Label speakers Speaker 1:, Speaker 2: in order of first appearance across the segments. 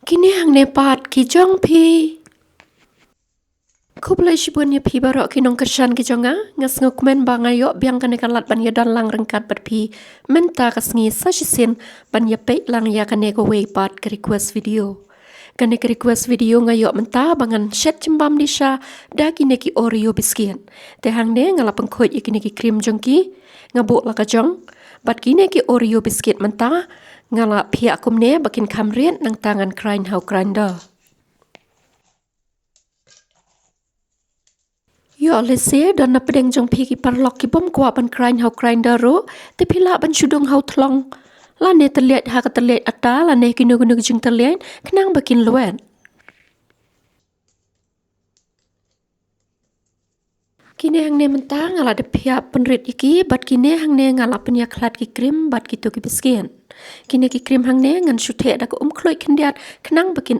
Speaker 1: Kini hang nepat ki jong pi. Kublai shibun ya pi barok ki nong kersan ki jonga ngas ngokmen bangayok biang kane kalat ban ya dan lang rengkat berpi menta kasngi sasisin ban ya pe lang ya kane ko way pat ke request video. Kane ke request video ngayok menta bangan shet cimbam disha da kine ki Oreo biskin. Te hang ne ngala pengkot ya kine ki krim jongki ngabuk laka jong bat kine ki Oreo biskit menta ngala pihak kumne bakin kamrian nang tangan krain hau grinder. Yo lese dan na pedeng jong pi ki parlok ki bom kwa ban krain hau grinder ro te pila ban shudung hau thlong la ne terlihat ha ka terlihat ata la ne kinu kinu jing terlihat kenang bakin luan. Kini hang ne mentang ngala de pihak penrit iki bat kini hang ne ngala penya klat ki krim bat kitu ki biskian. Kini ki krim hang ne ngan shute da ko kloi kendiat kenang bakin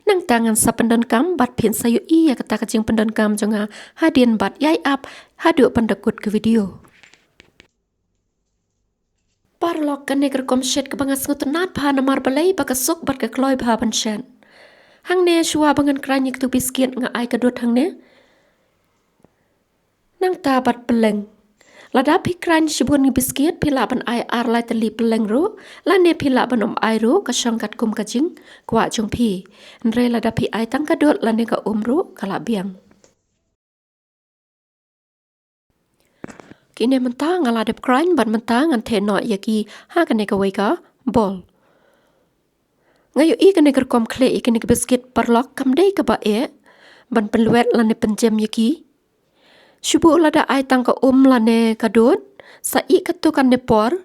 Speaker 1: nang tangan sa pendon kam bat pin sayu iya kata kajing pendon kam jonga hadien bat yai ap hadu pandakut ke video. Parlok kan neger kom shet ke bangas ngutunat pa namar balai bakasuk bat ke kloi pa panshan. Hang ne shua bangan kranyik tu biskian nga ai kadut hang ne. Nang tabat peleng. Lada pikran shibun ni biskit pila ban ai ar lai tali peleng ro, lane pila ban ai ro ka syangkat kum kajing kwa jong pi. Nre lada pi ai tang kadot lane ka ro kala biang. Kini mentang ngala dep kran ban mentang ngan te no yaki ha kane ka weka bol. Ngayo i kane kom kle i kane biskit parlok kam dei ka ba ban peluet lane penjem yaki. Shubu lada ai tang ka lane kadut sa i katukan nepor.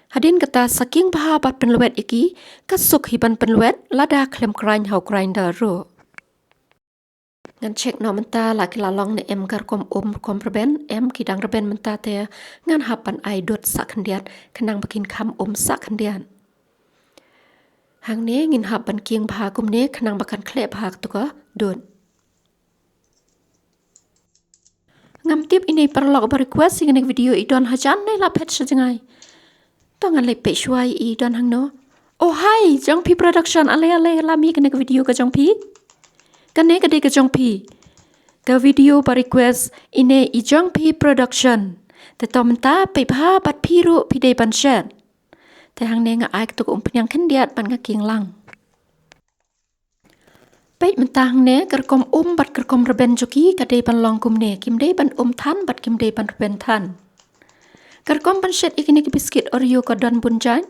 Speaker 1: Hadin kata saking bahabat penluet iki kasuk hiban penluet lada klem krain hau grinder ro. Ngan cek no menta laki lalong ne kar kom preben kidang reben menta te ngan hapan ai dot sak kendian kenang bakin kam sak kendian. Hang ne ngin hapan kieng bahagum ne kenang bakan klep bahag tuka dot. Ngam tip ini perlok request sing video idon hajan ne la pet sejengai. Tongan le pe shuai idon hang no. Oh hai, jong pi production ale lami kene video ka jong pi. Kene ka de ka jong pi. Ka video pa request ini i jong pi production. Te tomenta pe pa pat piru pi de ban shen. Te hang ne nga ai tuk penyang kendiat ban ka king lang. Baik mentang ne kerkom bat kerkom reben joki kadai ban long kum ne kim dei ban tan bat kim dei ban reben tan. Kerkom ban shet ikini ki biskit Oreo ka don bunjan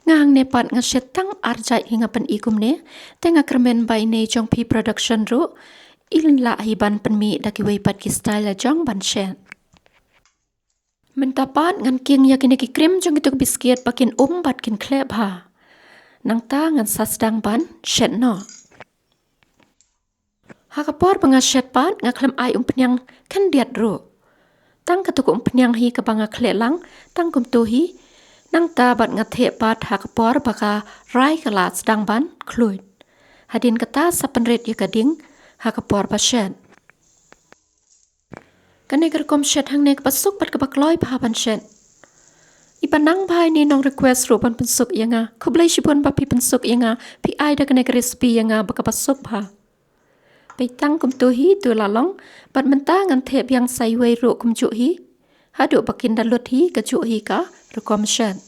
Speaker 1: ngang ne pat nga shet tang arjai hinga pan ikum ne tenga kermen bai ne jong pi production ru ilin la hiban penmi daki wei pat ki style jong ban shet. Mentapat ngan king yakini ki krim jong itu biskit bakin bat kin klep ha. Nang ta ngan sasdang ban shet no. Hakapor pengashet pat ngaklem ai penyang kan diat ro. Tang ketuk penyang hi ke banga klelang tang kum tuhi nang ta bat ngathe pat hakapor baka rai kelat sedang ban kluit. Hadin kata sapenret ya kading hakapor pashen. Kane kerkom shet hang nek pasuk pat kebakloi pahapan shet. Ipanang bhai ni nong request ro pan pensuk yanga kublai shibun papi pensuk yanga pi ai da kane recipe yanga baka pasuk bha. Petang kum tuhi tu lalong bat menta ngan thep yang sai wei ro kum chu hi hadu bakin dalut hi ka chu hi ka rekom shan.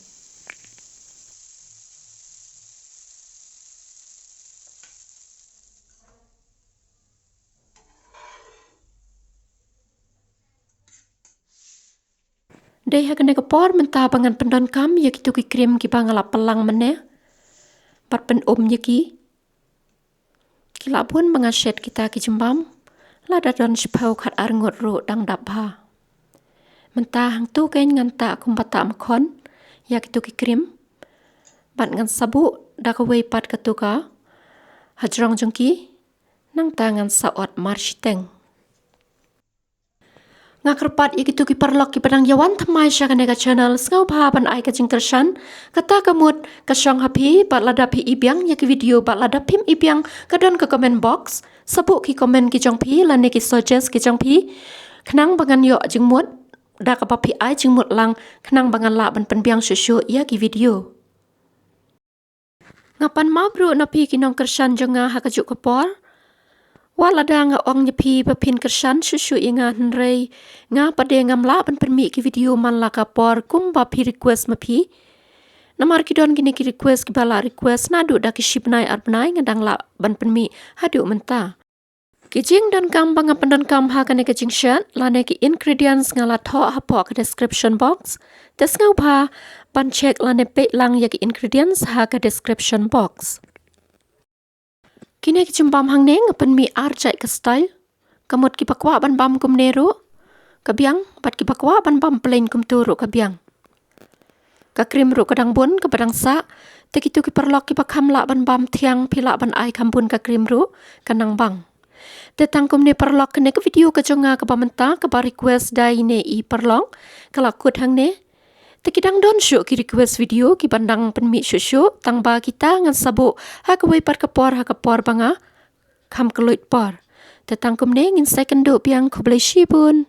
Speaker 1: Dei ha kene kapor menta bangan pendon kam yaki tu ki krim ki bangala pelang mene bat pen yaki kila pun mengashet kita ki jembam lada don shpau khat arngot ro dang dabha. Menta hang tu kain ngan ta kumbata makon yak tu ki krim bat ngan sabu da ka wei pat ka tu ka hajrong jongki nang tangan saot marshiteng. Ngakerpat ikitu ki parlok ki padang yawan thamai sya kanega channel ngau pha ban ai ka jingtershan kata kamut ka syong happy bat lada pi ibyang ya ki video bat lada pim ibyang ka don ka comment box sabu ki comment ki jong pi lan ki suggest ki jong pi khnang bangan yo jingmut da ka papi ai jingmut lang khnang bangan la ban penbyang shushu ya ki video Ngapan mabru na pi kinong kersan jonga hakajuk kapor? Walada nga ong nyepi pepin kersan susu inga henrei nga pada ngamla ban permi ki video man la kapor kumba pi request mapi. Namar kidon gini ki request ki bala request nadu da ki shipnai arbnai ngadang la ban permi hadu menta. Kijing dan kam banga pendan kam ha kane kijing shat lane ki ingredients ngala tho hapo ke description box. Tes ngau pa ban check lane pe lang ya ki ingredients ha ke description box. Kini ki cimbam hang neng pen mi arjai ke style. Kamut ki pakwa ban bam kum neru. Kabiang bat ki pakwa ban bam plain kum turu kabiang. Ka krim ru kadang bun ke padang sa. Tekitu ki perlok ki pakam la ban bam tiang pila ban ai kambun ka krim ru kanang bang. Tetang kum ne perlok kene ke video ke jonga ke pamenta ke ba request dai ne i perlok. Kalau kut hang ne. Tekidang don syuk ki request video ki pandang penmi syuk tang ba kita ngan sabu ha ke wei par kapor banga kam keluit por. Tetang kum ne ngin second do piang kublai shibun.